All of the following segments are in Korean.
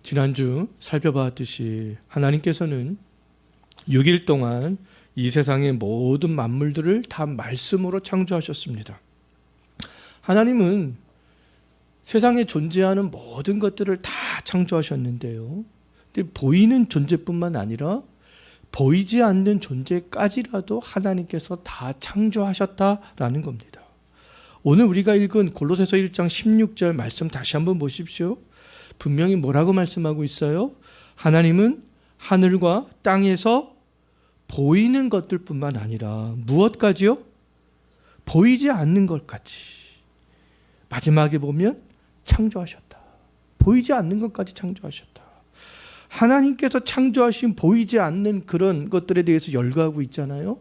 지난주 살펴봤듯이 하나님께서는 6일 동안 이 세상의 모든 만물들을 다 말씀으로 창조하셨습니다. 하나님은 세상에 존재하는 모든 것들을 다 창조하셨는데요. 근데 보이는 존재뿐만 아니라 보이지 않는 존재까지라도 하나님께서 다 창조하셨다라는 겁니다. 오늘 우리가 읽은 골로새서 1장 16절 말씀 다시 한번 보십시오. 분명히 뭐라고 말씀하고 있어요? 하나님은 하늘과 땅에서 보이는 것들뿐만 아니라 무엇까지요? 보이지 않는 것까지. 마지막에 보면 창조하셨다. 보이지 않는 것까지 창조하셨다. 하나님께서 창조하신 보이지 않는 그런 것들에 대해서 열거하고 있잖아요.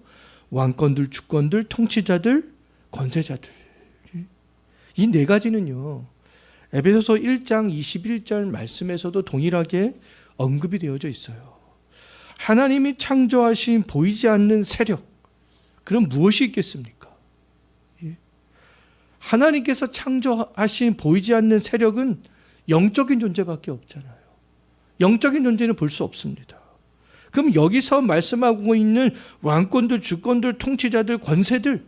왕권들, 주권들, 통치자들, 권세자들. 이 네 가지는요, 에베소서 1장 21절 말씀에서도 동일하게 언급이 되어져 있어요. 하나님이 창조하신 보이지 않는 세력, 그럼 무엇이 있겠습니까? 하나님께서 창조하신 보이지 않는 세력은 영적인 존재밖에 없잖아요. 영적인 존재는 볼 수 없습니다. 그럼 여기서 말씀하고 있는 왕권들, 주권들, 통치자들, 권세들,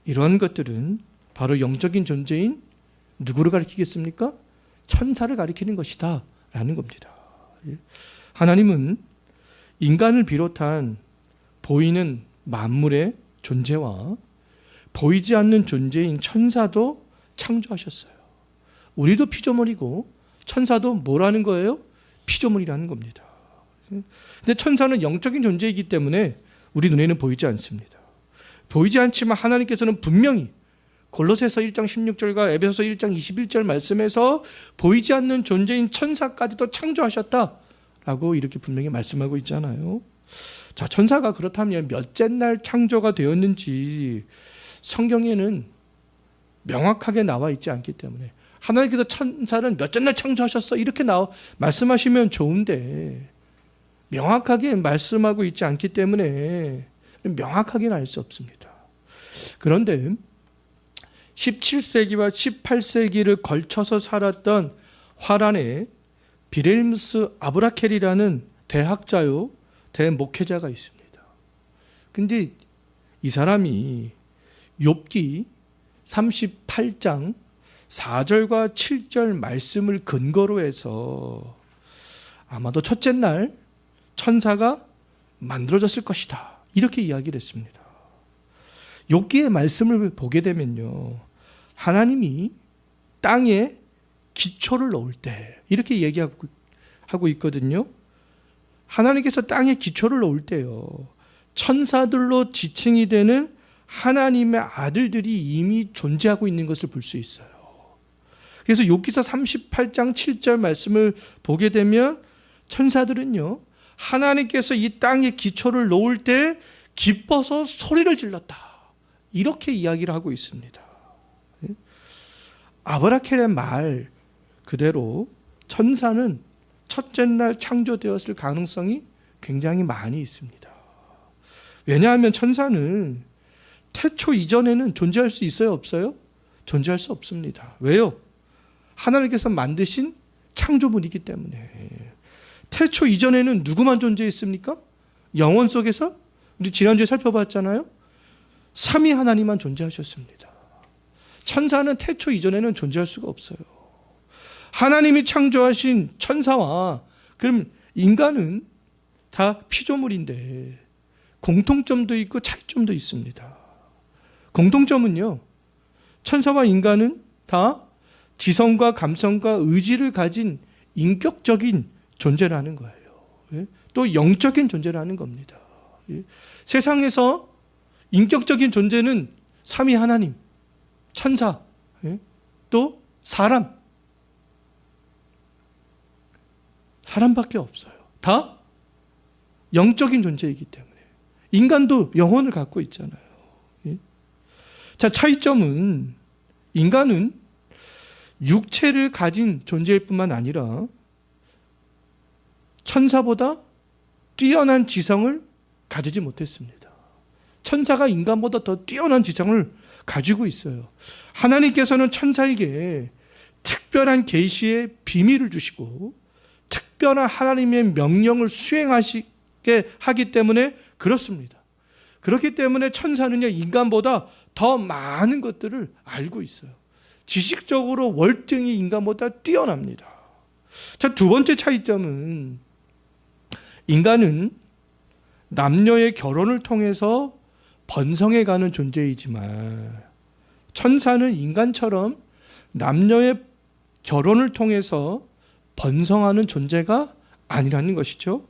이런 것들은 바로 영적인 존재인 누구를 가리키겠습니까? 천사를 가리키는 것이다 라는 겁니다. 하나님은 인간을 비롯한 보이는 만물의 존재와 보이지 않는 존재인 천사도 창조하셨어요. 우리도 피조물이고 천사도 뭐라는 거예요? 피조물이라는 겁니다. 근데 천사는 영적인 존재이기 때문에 우리 눈에는 보이지 않습니다. 보이지 않지만 하나님께서는 분명히 골로새서 1장 16절과 에베소서 1장 21절 말씀에서 보이지 않는 존재인 천사까지도 창조하셨다라고 이렇게 분명히 말씀하고 있잖아요. 자, 천사가 그렇다면 몇째 날 창조가 되었는지 성경에는 명확하게 나와 있지 않기 때문에 하나님께서 천사를 몇째 날 창조하셨어 이렇게 말씀하시면 좋은데 명확하게 말씀하고 있지 않기 때문에 명확하게는 알 수 없습니다. 그런데 17세기와 18세기를 걸쳐서 살았던 화란의 비렐무스 아브라켈이라는 대학자요, 대목회자가 있습니다. 근데 이 사람이 욥기 38장 4절과 7절 말씀을 근거로 해서 아마도 첫째 날 천사가 만들어졌을 것이다 이렇게 이야기를 했습니다. 욥기의 말씀을 보게 되면요, 하나님이 땅에 기초를 놓을 때 이렇게 얘기하고 있거든요. 하나님께서 땅에 기초를 놓을 때요, 천사들로 지칭이 되는 하나님의 아들들이 이미 존재하고 있는 것을 볼 수 있어요. 그래서 욥기서 38장 7절 말씀을 보게 되면 천사들은요, 하나님께서 이 땅에 기초를 놓을 때 기뻐서 소리를 질렀다 이렇게 이야기를 하고 있습니다. 아브라켈의 말 그대로 천사는 첫째 날 창조되었을 가능성이 굉장히 많이 있습니다. 왜냐하면 천사는 태초 이전에는 존재할 수 있어요, 없어요? 존재할 수 없습니다. 왜요? 하나님께서 만드신 창조물이기 때문에. 태초 이전에는 누구만 존재했습니까? 영원 속에서 우리 지난주에 살펴봤잖아요. 삼위 하나님만 존재하셨습니다. 천사는 태초 이전에는 존재할 수가 없어요. 하나님이 창조하신 천사와 그럼 인간은 다 피조물인데 공통점도 있고 차이점도 있습니다. 공통점은요, 천사와 인간은 다 지성과 감성과 의지를 가진 인격적인 존재라는 거예요. 또 영적인 존재라는 겁니다. 세상에서 인격적인 존재는 삼위 하나님, 천사, 또 사람밖에 없어요. 다 영적인 존재이기 때문에. 인간도 영혼을 갖고 있잖아요. 자, 차이점은 인간은 육체를 가진 존재일 뿐만 아니라 천사보다 뛰어난 지성을 가지지 못했습니다. 천사가 인간보다 더 뛰어난 지성을 가지고 있어요. 하나님께서는 천사에게 특별한 계시의 비밀을 주시고 특별한 하나님의 명령을 수행하시게 하기 때문에 그렇습니다. 그렇기 때문에 천사는요, 인간보다 더 많은 것들을 알고 있어요. 지식적으로 월등히 인간보다 뛰어납니다. 자, 두 번째 차이점은 인간은 남녀의 결혼을 통해서 번성해가는 존재이지만 천사는 인간처럼 남녀의 결혼을 통해서 번성하는 존재가 아니라는 것이죠.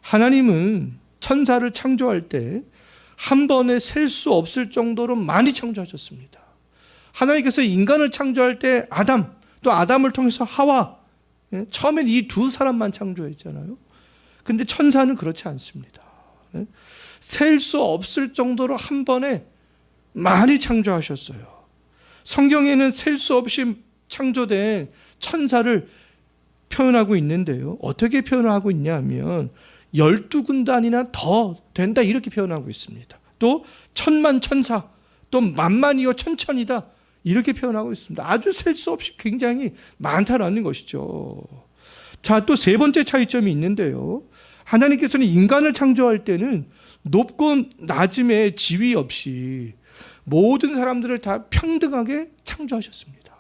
하나님은 천사를 창조할 때 한 번에 셀 수 없을 정도로 많이 창조하셨습니다. 하나님께서 인간을 창조할 때 아담, 또 아담을 통해서 하와, 처음엔 이 두 사람만 창조했잖아요. 근데 천사는 그렇지 않습니다. 셀 수 없을 정도로 한 번에 많이 창조하셨어요. 성경에는 셀 수 없이 창조된 천사를 표현하고 있는데요. 어떻게 표현하고 있냐면 12군단이나 더 된다 이렇게 표현하고 있습니다. 또 천만 천사, 또 만만이요 천천이다 이렇게 표현하고 있습니다. 아주 셀 수 없이 굉장히 많다라는 것이죠. 자, 또 세 번째 차이점이 있는데요. 하나님께서는 인간을 창조할 때는 높고 낮음의 지위 없이 모든 사람들을 다 평등하게 창조하셨습니다.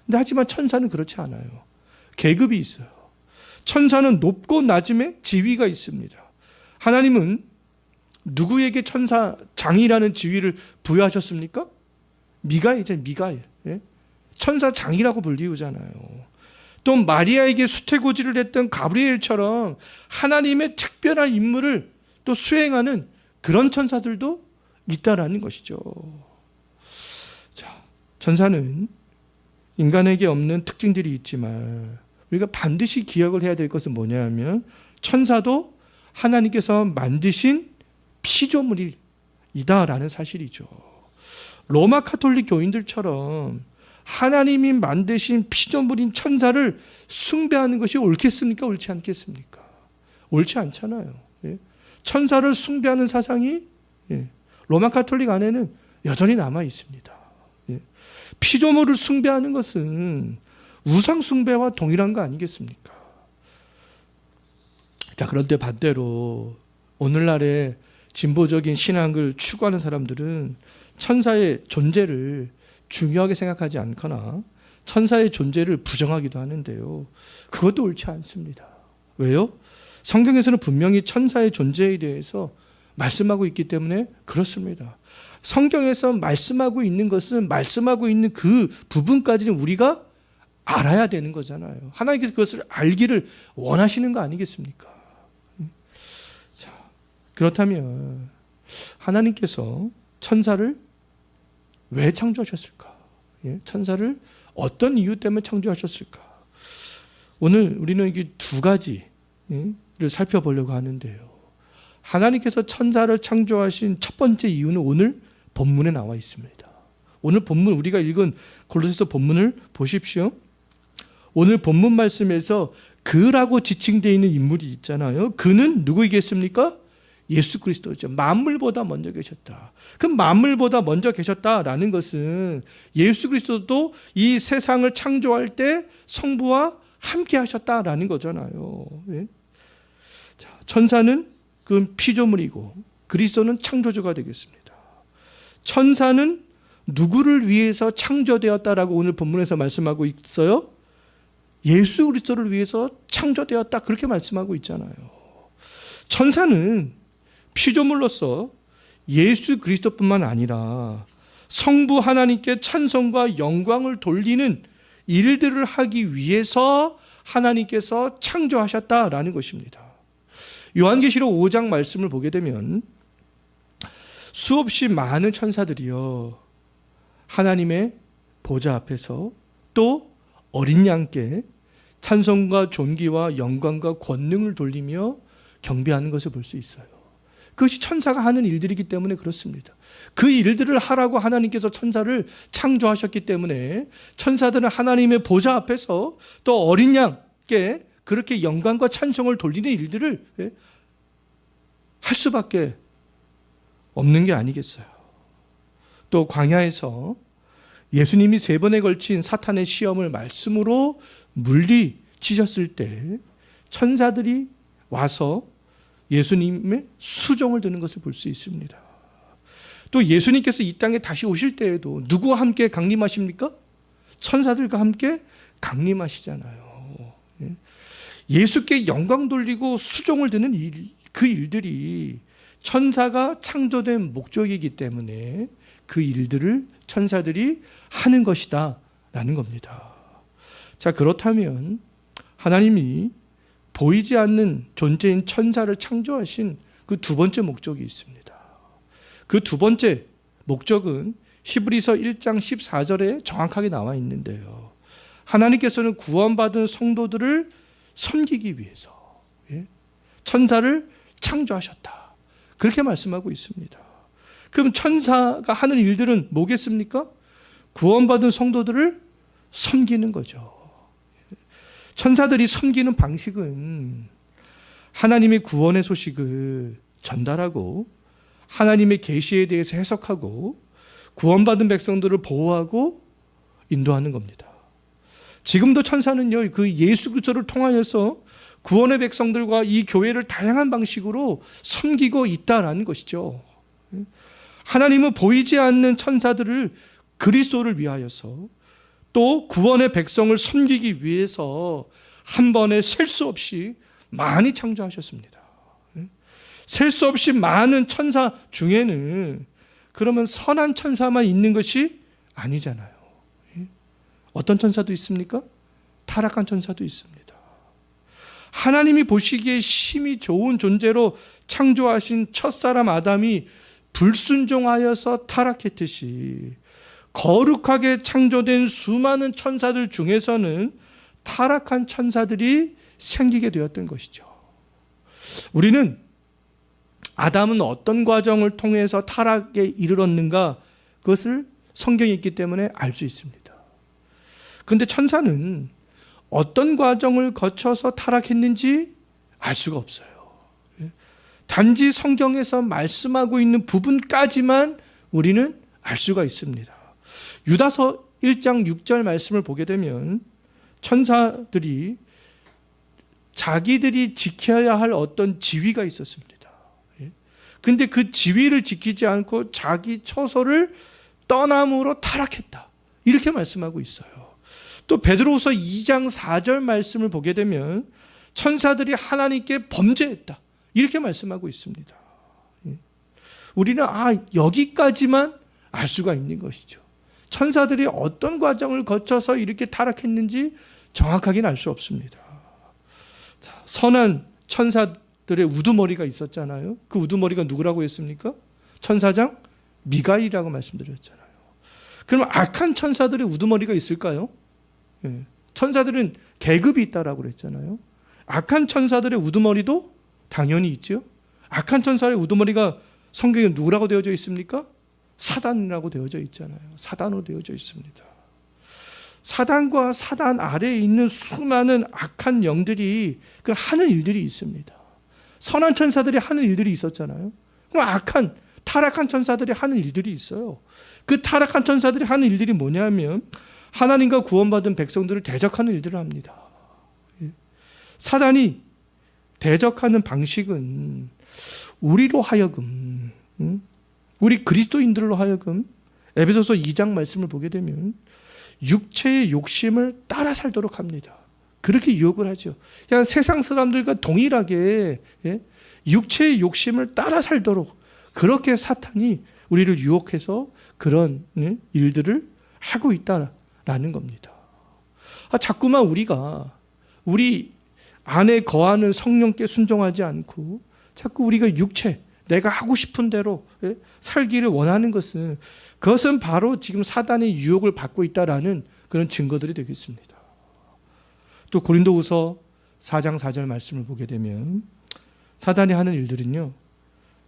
근데 하지만 천사는 그렇지 않아요. 계급이 있어요. 천사는 높고 낮음의 지위가 있습니다. 하나님은 누구에게 천사장이라는 지위를 부여하셨습니까? 미가엘이잖아요. 미가엘. 천사장이라고 불리우잖아요. 또 마리아에게 수태고지를 했던 가브리엘처럼 하나님의 특별한 임무를 또 수행하는 그런 천사들도 있다라는 것이죠. 자, 천사는 인간에게 없는 특징들이 있지만 우리가 반드시 기억을 해야 될 것은 뭐냐면 천사도 하나님께서 만드신 피조물이다라는 사실이죠. 로마 카톨릭 교인들처럼 하나님이 만드신 피조물인 천사를 숭배하는 것이 옳겠습니까? 옳지 않겠습니까? 옳지 않잖아요. 천사를 숭배하는 사상이 로마 카톨릭 안에는 여전히 남아 있습니다. 피조물을 숭배하는 것은 우상 숭배와 동일한 거 아니겠습니까? 자, 그런데 반대로 오늘날의 진보적인 신앙을 추구하는 사람들은 천사의 존재를 중요하게 생각하지 않거나 천사의 존재를 부정하기도 하는데요. 그것도 옳지 않습니다. 왜요? 성경에서는 분명히 천사의 존재에 대해서 말씀하고 있기 때문에 그렇습니다. 성경에서 말씀하고 있는 것은 말씀하고 있는 그 부분까지는 우리가 알아야 되는 거잖아요. 하나님께서 그것을 알기를 원하시는 거 아니겠습니까? 자, 그렇다면 하나님께서 천사를 왜 창조하셨을까? 천사를 어떤 이유 때문에 창조하셨을까? 오늘 우리는 이게 두 가지를 살펴보려고 하는데요. 하나님께서 천사를 창조하신 첫 번째 이유는 오늘 본문에 나와 있습니다. 오늘 본문 우리가 읽은 골로새서 본문을 보십시오. 오늘 본문 말씀에서 그라고 지칭되어 있는 인물이 있잖아요. 그는 누구이겠습니까? 예수 그리스도죠. 만물보다 먼저 계셨다. 그 만물보다 먼저 계셨다라는 것은 예수 그리스도도 이 세상을 창조할 때 성부와 함께 하셨다라는 거잖아요. 자, 천사는 그 피조물이고 그리스도는 창조주가 되겠습니다. 천사는 누구를 위해서 창조되었다라고 오늘 본문에서 말씀하고 있어요? 예수 그리스도를 위해서 창조되었다 그렇게 말씀하고 있잖아요. 천사는 피조물로서 예수 그리스도뿐만 아니라 성부 하나님께 찬송과 영광을 돌리는 일들을 하기 위해서 하나님께서 창조하셨다라는 것입니다. 요한계시록 5장 말씀을 보게 되면 수없이 많은 천사들이요 하나님의 보좌 앞에서 또 어린 양께 찬송과 존귀와 영광과 권능을 돌리며 경배하는 것을 볼 수 있어요. 그것이 천사가 하는 일들이기 때문에 그렇습니다. 그 일들을 하라고 하나님께서 천사를 창조하셨기 때문에 천사들은 하나님의 보좌 앞에서 또 어린 양께 그렇게 영광과 찬송을 돌리는 일들을 할 수밖에 없는 게 아니겠어요. 또 광야에서 예수님이 3번에 걸친 사탄의 시험을 말씀으로 물리치셨을 때 천사들이 와서 예수님의 수종을 드는 것을 볼 수 있습니다. 또 예수님께서 이 땅에 다시 오실 때에도 누구와 함께 강림하십니까? 천사들과 함께 강림하시잖아요. 예수께 영광 돌리고 수종을 드는 그 일들이 천사가 창조된 목적이기 때문에 그 일들을 천사들이 하는 것이다 라는 겁니다. 자, 그렇다면 하나님이 보이지 않는 존재인 천사를 창조하신 그 두 번째 목적이 있습니다. 그 두 번째 목적은 히브리서 1장 14절에 정확하게 나와 있는데요. 하나님께서는 구원받은 성도들을 섬기기 위해서 천사를 창조하셨다. 그렇게 말씀하고 있습니다. 그럼 천사가 하는 일들은 뭐겠습니까? 구원받은 성도들을 섬기는 거죠. 천사들이 섬기는 방식은 하나님의 구원의 소식을 전달하고 하나님의 계시에 대해서 해석하고 구원받은 백성들을 보호하고 인도하는 겁니다. 지금도 천사는요, 그 예수 그리스도를 통하여서 구원의 백성들과 이 교회를 다양한 방식으로 섬기고 있다라는 것이죠. 하나님은 보이지 않는 천사들을 그리스도를 위하여서 또 구원의 백성을 섬기기 위해서 한 번에 셀 수 없이 많이 창조하셨습니다. 셀 수 없이 많은 천사 중에는 그러면 선한 천사만 있는 것이 아니잖아요. 어떤 천사도 있습니까? 타락한 천사도 있습니다. 하나님이 보시기에 심히 좋은 존재로 창조하신 첫사람 아담이 불순종하여서 타락했듯이 거룩하게 창조된 수많은 천사들 중에서는 타락한 천사들이 생기게 되었던 것이죠. 우리는 아담은 어떤 과정을 통해서 타락에 이르렀는가 그것을 성경에 있기 때문에 알 수 있습니다. 그런데 천사는 어떤 과정을 거쳐서 타락했는지 알 수가 없어요. 단지 성경에서 말씀하고 있는 부분까지만 우리는 알 수가 있습니다. 유다서 1장 6절 말씀을 보게 되면 천사들이 자기들이 지켜야 할 어떤 지위가 있었습니다. 근데 그 지위를 지키지 않고 자기 처소를 떠남으로 타락했다. 이렇게 말씀하고 있어요. 또 베드로후서 2장 4절 말씀을 보게 되면 천사들이 하나님께 범죄했다. 이렇게 말씀하고 있습니다. 우리는 여기까지만 알 수가 있는 것이죠. 천사들이 어떤 과정을 거쳐서 이렇게 타락했는지 정확하게는 알 수 없습니다. 선한 천사들의 우두머리가 있었잖아요. 그 우두머리가 누구라고 했습니까? 천사장 미가일이라고 말씀드렸잖아요. 그럼 악한 천사들의 우두머리가 있을까요? 천사들은 계급이 있다라고 그랬잖아요. 악한 천사들의 우두머리도 당연히 있죠. 악한 천사의 우두머리가 성경에 누구라고 되어져 있습니까? 사단이라고 되어져 있잖아요. 사단으로 되어져 있습니다. 사단과 사단 아래에 있는 수많은 악한 영들이 그 하는 일들이 있습니다. 선한 천사들이 하는 일들이 있었잖아요. 그럼 타락한 천사들이 하는 일들이 있어요. 그 타락한 천사들이 하는 일들이 뭐냐면 하나님과 구원받은 백성들을 대적하는 일들을 합니다. 사단이 대적하는 방식은 우리로 하여금, 우리 그리스도인들로 하여금 에베소서 2장 말씀을 보게 되면 육체의 욕심을 따라 살도록 합니다. 그렇게 유혹을 하죠. 그냥 세상 사람들과 동일하게 육체의 욕심을 따라 살도록 그렇게 사탄이 우리를 유혹해서 그런 일들을 하고 있다라는 겁니다. 자꾸만 우리 안에 거하는 성령께 순종하지 않고 자꾸 우리가 육체, 내가 하고 싶은 대로 살기를 원하는 그것은 바로 지금 사단의 유혹을 받고 있다라는 그런 증거들이 되겠습니다. 또 고린도후서 4장 4절 말씀을 보게 되면 사단이 하는 일들은요,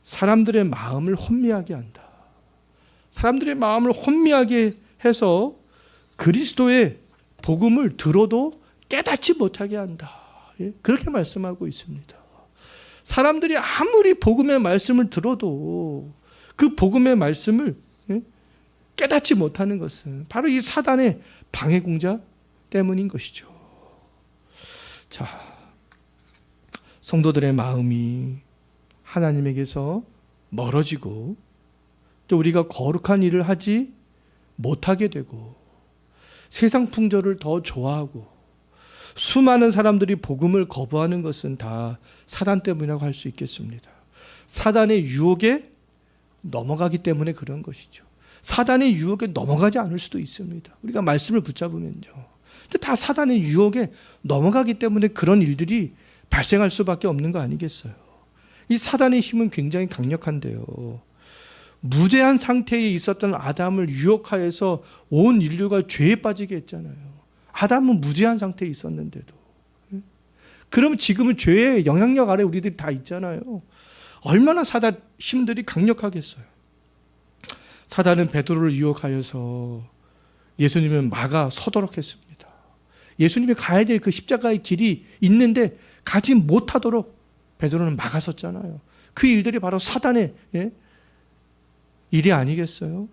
사람들의 마음을 혼미하게 한다. 사람들의 마음을 혼미하게 해서 그리스도의 복음을 들어도 깨닫지 못하게 한다. 그렇게 말씀하고 있습니다. 사람들이 아무리 복음의 말씀을 들어도 그 복음의 말씀을 깨닫지 못하는 것은 바로 이 사단의 방해 공작 때문인 것이죠. 자, 성도들의 마음이 하나님에게서 멀어지고 또 우리가 거룩한 일을 하지 못하게 되고 세상 풍조를 더 좋아하고 수많은 사람들이 복음을 거부하는 것은 다 사단 때문이라고 할 수 있겠습니다. 사단의 유혹에 넘어가기 때문에 그런 것이죠. 사단의 유혹에 넘어가지 않을 수도 있습니다. 우리가 말씀을 붙잡으면요. 근데 다 사단의 유혹에 넘어가기 때문에 그런 일들이 발생할 수밖에 없는 거 아니겠어요? 이 사단의 힘은 굉장히 강력한데요. 무죄한 상태에 있었던 아담을 유혹하여서 온 인류가 죄에 빠지게 했잖아요. 아담은 무죄한 상태에 있었는데도. 그러면 지금은 죄의 영향력 아래 우리들이 다 있잖아요. 얼마나 사단 힘들이 강력하겠어요. 사단은 베드로를 유혹하여서 예수님을 막아 서도록 했습니다. 예수님이 가야 될 그 십자가의 길이 있는데 가지 못하도록 베드로는 막아섰잖아요. 그 일들이 바로 사단의 일이 아니겠어요?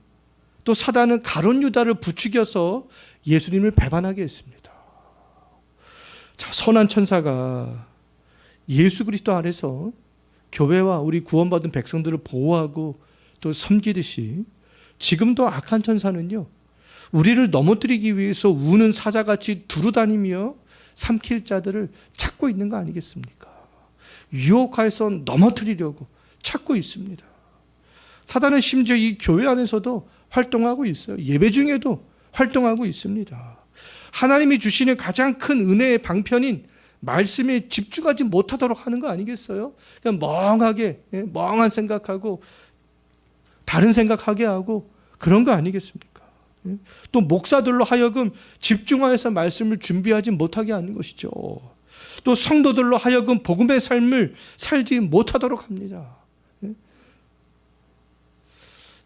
또 사단은 가룟 유다를 부추겨서 예수님을 배반하게 했습니다. 자, 선한 천사가 예수 그리스도 아래서 교회와 우리 구원받은 백성들을 보호하고 또 섬기듯이 지금도 악한 천사는요, 우리를 넘어뜨리기 위해서 우는 사자같이 두루다니며 삼킬 자들을 찾고 있는 거 아니겠습니까? 유혹하여서 넘어뜨리려고 찾고 있습니다. 사단은 심지어 이 교회 안에서도 활동하고 있어요. 예배 중에도 활동하고 있습니다. 하나님이 주시는 가장 큰 은혜의 방편인 말씀에 집중하지 못하도록 하는 거 아니겠어요? 그냥 멍한 생각하고 다른 생각하게 하고 그런 거 아니겠습니까? 또 목사들로 하여금 집중하여서 말씀을 준비하지 못하게 하는 것이죠. 또 성도들로 하여금 복음의 삶을 살지 못하도록 합니다.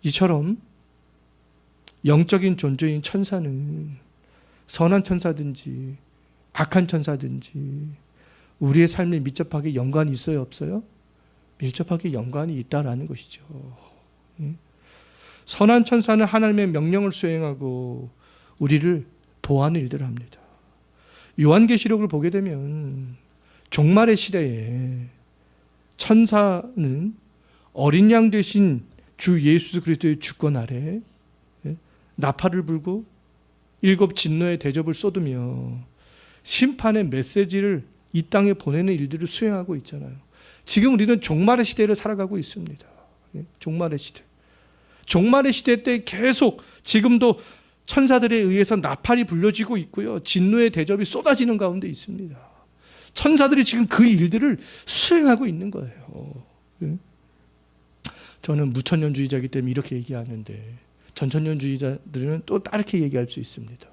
이처럼 영적인 존재인 천사는 선한 천사든지 악한 천사든지 우리의 삶에 밀접하게 연관이 있어요, 없어요? 밀접하게 연관이 있다라는 것이죠. 선한 천사는 하나님의 명령을 수행하고 우리를 보호하는 일들을 합니다. 요한계시록을 보게 되면 종말의 시대에 천사는 어린 양 되신 주 예수 그리스도의 주권 아래 나팔을 불고 7 진노의 대접을 쏟으며 심판의 메시지를 이 땅에 보내는 일들을 수행하고 있잖아요. 지금 우리는 종말의 시대를 살아가고 있습니다. 종말의 시대. 종말의 시대 때 계속 지금도 천사들에 의해서 나팔이 불려지고 있고요. 진노의 대접이 쏟아지는 가운데 있습니다. 천사들이 지금 그 일들을 수행하고 있는 거예요. 저는 무천년주의자이기 때문에 이렇게 얘기하는데 전천년주의자들은 또 다르게 얘기할 수 있습니다.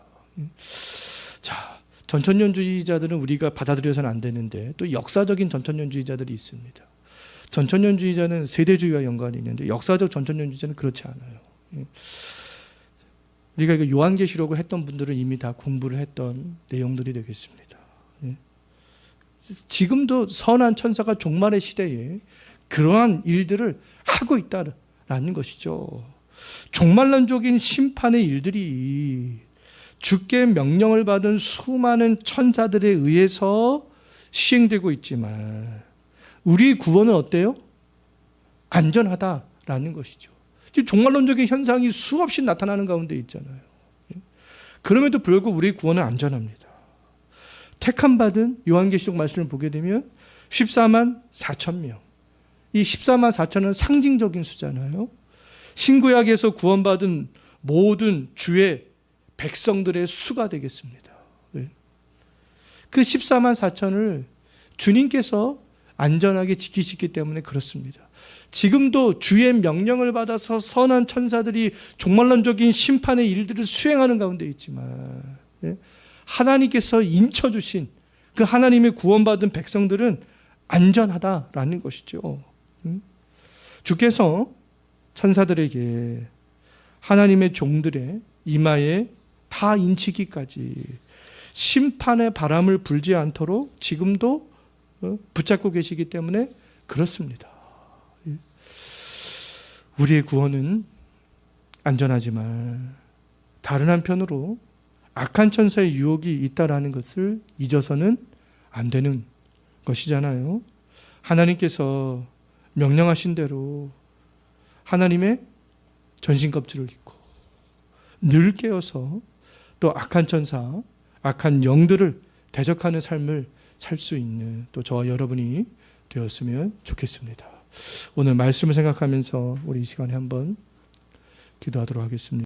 자, 전천년주의자들은 우리가 받아들여서는 안 되는데 또 역사적인 전천년주의자들이 있습니다. 전천년주의자는 세대주의와 연관이 있는데 역사적 전천년주의자는 그렇지 않아요. 우리가 요한계시록을 했던 분들은 이미 다 공부를 했던 내용들이 되겠습니다. 지금도 선한 천사가 종말의 시대에 그러한 일들을 하고 있다라는 것이죠. 종말론적인 심판의 일들이 주께 명령을 받은 수많은 천사들에 의해서 시행되고 있지만 우리의 구원은 어때요? 안전하다라는 것이죠. 지금 종말론적인 현상이 수없이 나타나는 가운데 있잖아요. 그럼에도 불구하고 우리의 구원은 안전합니다. 택함받은 요한계시록 말씀을 보게 되면 14만 4천 명. 이 14만 4천은 상징적인 수잖아요. 신구약에서 구원받은 모든 주의 백성들의 수가 되겠습니다. 그 14만 4천을 주님께서 안전하게 지키시기 때문에 그렇습니다. 지금도 주의 명령을 받아서 선한 천사들이 종말론적인 심판의 일들을 수행하는 가운데 있지만 하나님께서 인쳐주신 그 하나님의 구원받은 백성들은 안전하다라는 것이죠. 주께서 천사들에게 하나님의 종들의 이마에 다 인치기까지 심판의 바람을 불지 않도록 지금도 붙잡고 계시기 때문에 그렇습니다. 우리의 구원은 안전하지만 다른 한편으로 악한 천사의 유혹이 있다라는 것을 잊어서는 안 되는 것이잖아요. 하나님께서 명령하신 대로 하나님의 전신갑주를 입고 늘 깨어서 또 악한 천사, 악한 영들을 대적하는 삶을 살 수 있는 또 저와 여러분이 되었으면 좋겠습니다. 오늘 말씀을 생각하면서 우리 이 시간에 한번 기도하도록 하겠습니다.